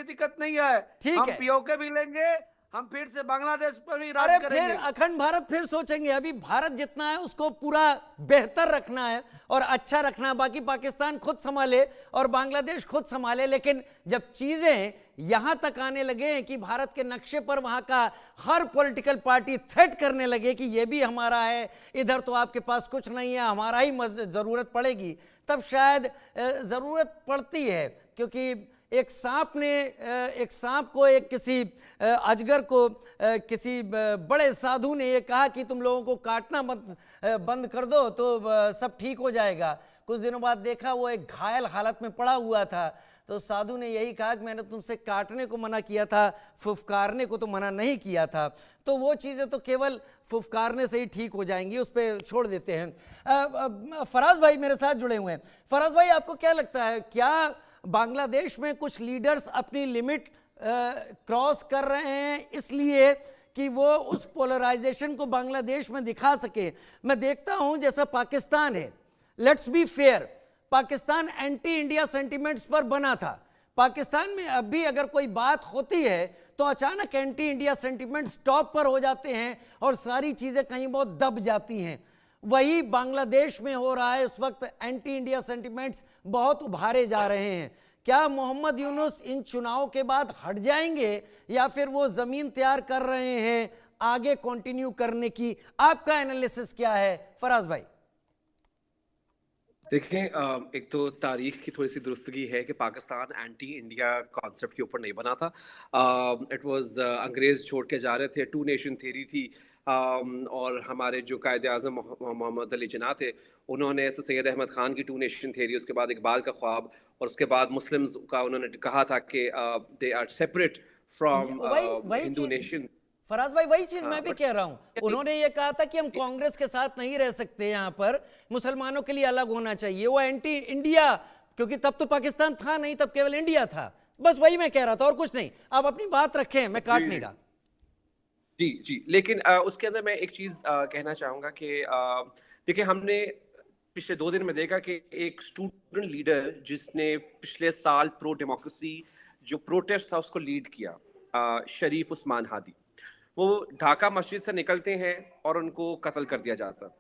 भी दिक्कत नहीं है। ठीक हम है। पीओके भी लेंगे, हम फिर से बांग्लादेश पर भी अरे राज फिर करेंगे। अखंड भारत फिर सोचेंगे। अभी भारत जितना है उसको पूरा बेहतर रखना है और अच्छा रखना है, बाकी पाकिस्तान खुद संभाले और बांग्लादेश खुद संभाले। लेकिन जब चीजें यहां तक आने लगे कि भारत के नक्शे पर वहां का हर पॉलिटिकल पार्टी थ्रेट करने लगे कि ये भी हमारा है, इधर तो आपके पास कुछ नहीं है, हमारा ही जरूरत पड़ेगी, तब शायद जरूरत पड़ती है। क्योंकि एक सांप को एक किसी अजगर को किसी बड़े साधु ने ये कहा कि तुम लोगों को काटना मत बंद कर दो तो सब ठीक हो जाएगा। कुछ दिनों बाद देखा वो एक घायल हालत में पड़ा हुआ था, तो साधु ने यही कहा कि मैंने तुमसे काटने को मना किया था, फुफकारने को तो मना नहीं किया था। तो वो चीज़ें तो केवल फुफकारने से ही ठीक हो जाएंगी, उस पर छोड़ देते हैं। फराज भाई मेरे साथ जुड़े हुए हैं। फराज भाई, आपको क्या लगता है, क्या बांग्लादेश में कुछ लीडर्स अपनी लिमिट क्रॉस कर रहे हैं इसलिए कि वो उस पोलराइजेशन को बांग्लादेश में दिखा सके? मैं देखता हूं जैसा पाकिस्तान है, let's be fair, Pakistan anti India sentiments पर बना था। पाकिस्तान में अब भी अगर कोई बात होती है तो अचानक एंटी इंडिया सेंटिमेंट्स टॉप पर हो जाते हैं और सारी चीजें कहीं बहुत दब जाती हैं। वही बांग्लादेश में हो रहा है इस वक्त, एंटी इंडिया सेंटिमेंट्स बहुत उभारे जा रहे हैं। क्या मोहम्मद यूनुस इन चुनाव के बाद हट जाएंगे या फिर वो जमीन तैयार कर रहे हैं आगे कंटिन्यू करने की? आपका एनालिसिस क्या है फराज भाई? देखें, एक तो तारीख की थोड़ी सी दुरुस्तगी है कि पाकिस्तान एंटी इंडिया कॉन्सेप्ट के ऊपर नहीं बना था। इट वाज अंग्रेज़ छोड़ के जा रहे थे, टू नेशन थ्योरी थी। और हमारे जो कायदे आज़म मोहम्मद अली जिन्ना थे, उन्होंने सैयद अहमद ख़ान की टू नेशन थ्योरी, उसके बाद इकबाल का ख्वाब, और उसके बाद मुस्लिम्स का उन्होंने कहा था कि they are separate from Hindu nation. Faraz भाई, वही चीज मैं भी कह रहा हूं। उन्होंने ये कहा था कि हम कांग्रेस के साथ नहीं रह सकते, यहां पर मुसलमानों के लिए अलग होना चाहिए। वो एंटी इंडिया, क्योंकि तब तो पाकिस्तान था नहीं, तब केवल इंडिया था। बस वही मैं कह रहा था और कुछ नहीं। आप अपनी बात रखें, मैं काट नहीं रहा। जी जी, लेकिन उसके अंदर मैं एक चीज कहना चाहूंगा कि देखिए, हमने पिछले 2 दिन में देखा कि एक स्टूडेंट लीडर जिसने पिछले साल प्रो डेमोक्रेसी जो प्रोटेस्ट था उसको लीड किया, शरीफ उस्मान हादी, वो ढाका मस्जिद से निकलते हैं और उनको कत्ल कर दिया जाता है,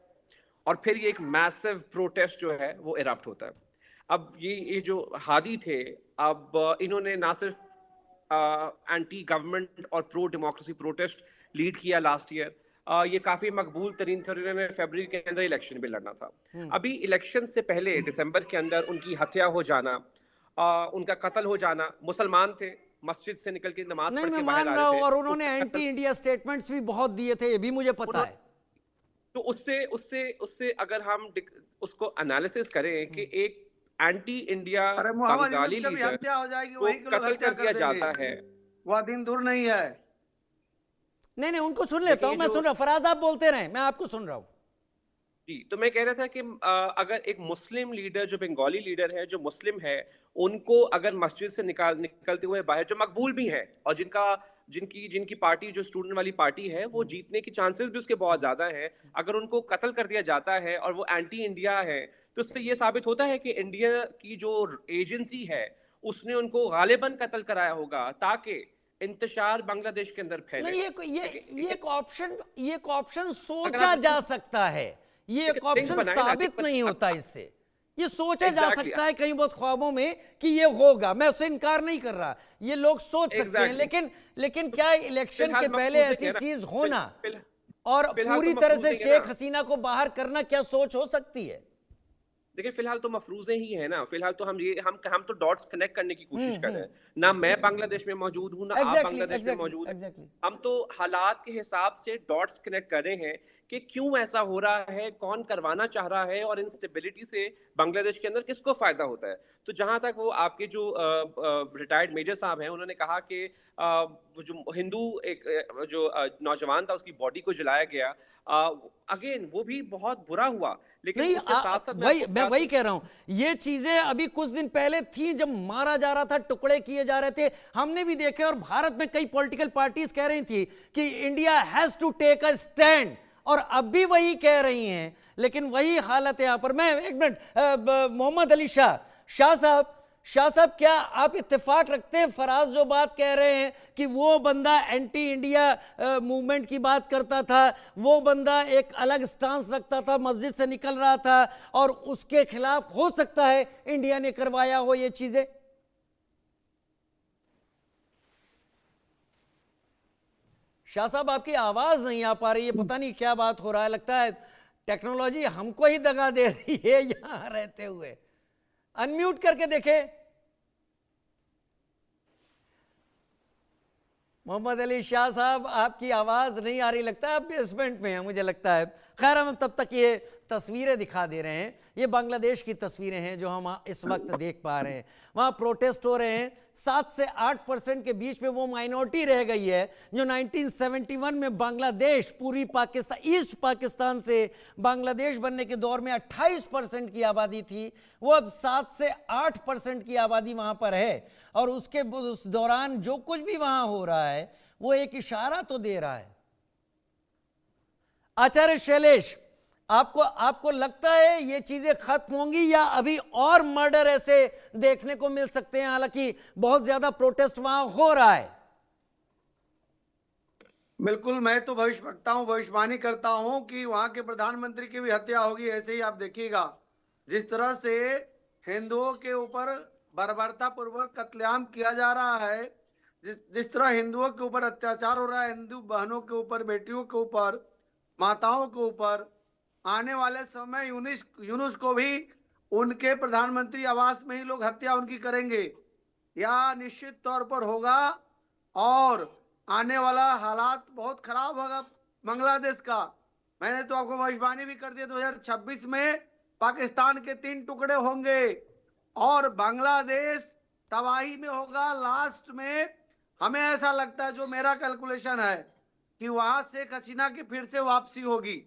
और फिर ये एक मैसिव प्रोटेस्ट जो है वो इरप्ट होता है। अब ये जो हादी थे, अब इन्होंने ना सिर्फ एंटी गवर्नमेंट और प्रो डेमोक्रेसी प्रोटेस्ट लीड किया लास्ट ईयर, ये काफी मकबूल तरीन थे, उन्होंने फरवरी के अंदर इलेक्शन भी लड़ना था। अभी इलेक्शन से पहले दिसंबर के अंदर उनकी हत्या हो जाना, उनका कत्ल हो जाना, मुसलमान थे, मस्जिद से निकल के नमाज पढ़ के बाहर आ रहे थे, और उन्होंने एंटी इंडिया स्टेटमेंट्स भी बहुत दिए थे, ये भी मुझे पता है। तो उससे उससे उससे अगर हम उसको एनालिसिस करें कि एक एंटी इंडिया बंगाली लीडर हत्या हो जाएगी, को वही कत्ल कर दिया जाता है, वह दिन दूर नहीं है। नहीं, उनको सुन लेता हूं, मैं सुन रहा हूं। फराज, आप बोलते रहे, मैं आपको सुन रहा हूं। जी, तो मैं कह रहा था कि अगर एक मुस्लिम लीडर, जो बंगाली लीडर है, जो मुस्लिम है, उनको अगर मस्जिद से निकलते हुए बाहर, जो मकबूल भी है और जिनकी पार्टी जो स्टूडेंट वाली पार्टी है, वो जीतने की चांसेस भी उसके बहुत ज्यादा है, अगर उनको कत्ल कर दिया जाता है और वो एंटी इंडिया है, तो इससे ये साबित होता है कि इंडिया की जो एजेंसी है उसने उनको गालिबन कत्ल कराया होगा ताकि इंतशार बांग्लादेश के अंदर फैले। नहीं, ये एक ऑप्शन सोचा जा सकता है, ये एक ऑप्शन साबित नहीं होता इससे। ये सोचा जा सकता है कहीं बहुत ख्वाबों में कि ये होगा, मैं उससे इनकार नहीं कर रहा, ये लोग सोच सकते हैं। लेकिन क्या इलेक्शन के पहले ऐसी चीज होना और पूरी तरह से शेख हसीना को बाहर करना, क्या सोच हो सकती है? देखिए, फिलहाल तो मफरूजे ही है ना। फिलहाल तो हम तो डॉट्स कनेक्ट करने की कोशिश कर रहे हैं ना। मैं बांग्लादेश में मौजूद हूं ना, आप बांग्लादेश में मौजूद हैं। हम तो हालात के हिसाब से डॉट्स कनेक्ट कर रहे हैं कि क्यों ऐसा हो रहा है, कौन करवाना चाह रहा है, और इंस्टेबिलिटी से बांग्लादेश के अंदर किसको फायदा होता है। तो जहां तक वो आपके जो रिटायर्ड मेजर साहब हैं, उन्होंने कहा कि जो हिंदू एक जो नौजवान था उसकी बॉडी को जलाया गया, अगेन वो भी बहुत बुरा हुआ, लेकिन नहीं, उसके साथ साथ मैं वही कह रहा हूं, ये चीजें अभी कुछ दिन पहले थी जब मारा जा रहा था, टुकड़े किए जा रहे थे, हमने भी देखे। और भारत में कई पॉलिटिकल पार्टीज कह रही थी कि India has to take a stand, और अब भी वही कह रही हैं। लेकिन वही हालत है यहां पर। मैं एक मिनट, मोहम्मद अली शाह साहब, शाह साहब, क्या आप इत्तेफाक रखते हैं फराज जो बात कह रहे हैं कि वो बंदा एंटी इंडिया मूवमेंट की बात करता था, वो बंदा एक अलग स्टांस रखता था, मस्जिद से निकल रहा था और उसके खिलाफ हो सकता है इंडिया ने करवाया हो ये चीजें? शाह साहब, आपकी आवाज नहीं आ पा रही है, पता नहीं क्या बात हो रहा है। लगता है टेक्नोलॉजी हमको ही दगा दे रही है यहां रहते हुए। अनम्यूट करके देखें। मोहम्मद अली शाह साहब, आपकी आवाज नहीं आ रही, लगता है आप बेसमेंट में हैं, मुझे लगता है। खैर, हम तब तक ये तस्वीरें दिखा दे रहे हैं। ये बांग्लादेश की तस्वीरें हैं जो हम इस वक्त देख पा रहे हैं। वहां प्रोटेस्ट हो रहे हैं। 7 से 8% के बीच में वो माइनॉरिटी रह गई है जो 1971 में बांग्लादेश, पूरी पाकिस्तान, ईस्ट पाकिस्तान से बांग्लादेश बनने के दौर में 28% की आबादी थी। वो अब 7 से 8% की आबादी वहां पर है। और उस दौरान जो कुछ भी वहां हो रहा है वो एक इशारा तो दे रहा है। आचार्य शैलेश, आपको लगता है ये चीजें खत्म होंगी या अभी और मर्डर ऐसे देखने को मिल सकते हैं? हालांकि बहुत ज्यादा प्रोटेस्ट वहां हो रहा है। बिल्कुल, मैं तो भविष्यवाणी करता हूं कि वहां के प्रधानमंत्री की भी हत्या होगी। ऐसे ही आप देखिएगा, जिस तरह से हिंदुओं के ऊपर बर्बरता पूर्वक कत्लेआम किया जा रहा है, जिस तरह हिंदुओं के ऊपर अत्याचार हो रहा है, हिंदू बहनों के ऊपर, बेटियों के ऊपर, माताओं के ऊपर, आने वाले समय यूनुस को भी उनके प्रधानमंत्री आवास में ही लोग हत्या उनकी करेंगे। यह निश्चित तौर पर होगा और आने वाला हालात बहुत खराब होगा बांग्लादेश का। मैंने तो आपको भविष्यवाणी भी कर दिया, 2026 में पाकिस्तान के 3 टुकड़े होंगे और बांग्लादेश तबाही में होगा। लास्ट में हमें ऐसा लगता है, जो मेरा कैलकुलेशन है, कि वहां शेख हसीना की फिर से वापसी होगी।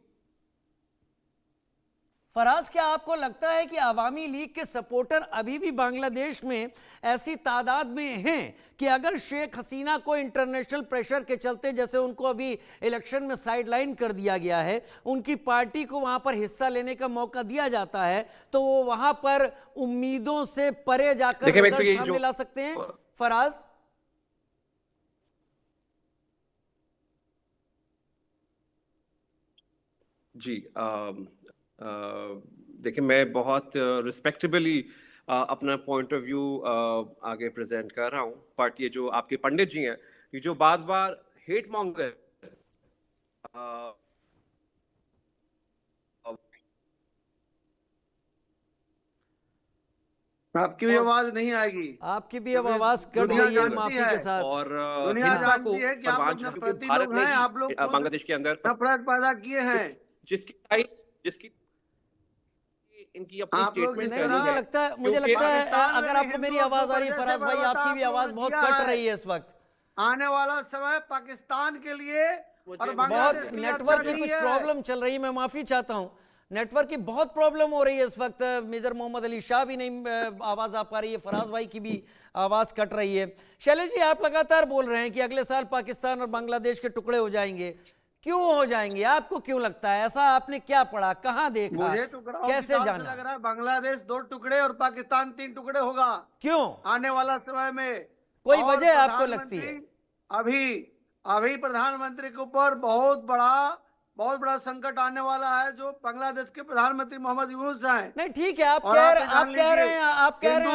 फराज, क्या आपको लगता है कि अवामी लीग के सपोर्टर अभी भी बांग्लादेश में ऐसी तादाद में हैं कि अगर शेख हसीना को इंटरनेशनल प्रेशर के चलते, जैसे उनको अभी इलेक्शन में साइडलाइन कर दिया गया है, उनकी पार्टी को वहां पर हिस्सा लेने का मौका दिया जाता है, तो वो वहां पर उम्मीदों से परे जाकर रिजल्ट सामने ला सकते हैं? फराज जी, देखिए, मैं बहुत रिस्पेक्टेबली अपना पॉइंट ऑफ व्यू आगे प्रेजेंट कर रहा हूँ। बट ये जो आपके पंडित जी हैं, ये जो बार बार हेट मॉन्गर, आपकी भी आवाज नहीं आएगी। आपकी भी अब आवाज कट गई है, माफी के साथ। और दुनिया जानती है कि आप लोग नफरती लोग हैं, आप लोग बांग्लादेश के अंदर नफरत पैदा किए हैं, जिसकी इनकी अपनी स्टेटमेंट नहीं, मुझे लगता है अगर आपको मेरी आवाज आ रही है फराज भाई, आपकी भी आवाज बहुत कट रही है इस वक्त। आने वाला समय पाकिस्तान के लिए और बहुत बांग्लादेश के लिए नेटवर्क की कुछ प्रॉब्लम चल रही है, मैं माफी चाहता हूं। नेटवर्क की बहुत प्रॉब्लम हो रही है इस वक्त। मेजर मोहम्मद अली शाह भी नहीं आवाज आ पा रही है, फराज भाई की भी आवाज कट रही है। शैलेश जी, आप लगातार बोल रहे हैं कि अगले साल पाकिस्तान और बांग्लादेश के टुकड़े हो जाएंगे। क्यों हो जाएंगे? आपको क्यों लगता है ऐसा? आपने क्या पढ़ा, कहां देखा, मुझे कैसे जाना? लग रहा है बांग्लादेश 2 टुकड़े और पाकिस्तान 3 टुकड़े होगा। क्यों? आने वाला समय में कोई वजह आपको लगती है? अभी प्रधानमंत्री के ऊपर बहुत बड़ा संकट आने वाला है, जो बांग्लादेश के प्रधानमंत्री मोहम्मद यूनुस हैं। नहीं, ठीक है, आप कह रहे हैं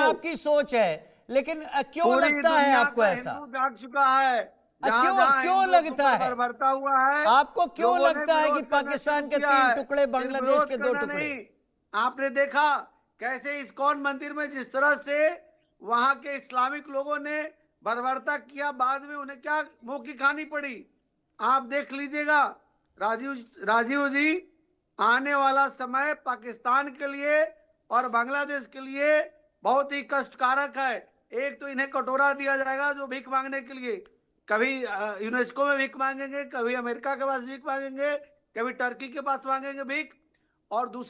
आपकी सोच है, लेकिन क्यों लगता है आपको ऐसा? जाग चुका है। क्यों लगता है? बढ़ता हुआ है। आपको क्यों लगता है कि पाकिस्तान के 3 टुकड़े, बांग्लादेश के 2 टुकड़े? आपने देखा कैसे इस्कॉन मंदिर में जिस तरह से वहां के इस्लामिक लोगों ने बर्बरता किया, बाद में उन्हें क्या मुंह की खानी पड़ी, आप देख लीजिएगा। राजीव जी, आने वाला समय पाकिस्तान के लिए और बांग्लादेश के लिए बहुत ही कष्टकारक है। एक तो इन्हें कटोरा दिया जाएगा जो भीख मांगने के लिए, कभी यूनेस्को में भीख मांगेंगे, कभी अमेरिका के पास भीख मांगेंगे, कभी टर्की के पास मांगेंगे भीख, और दूसरा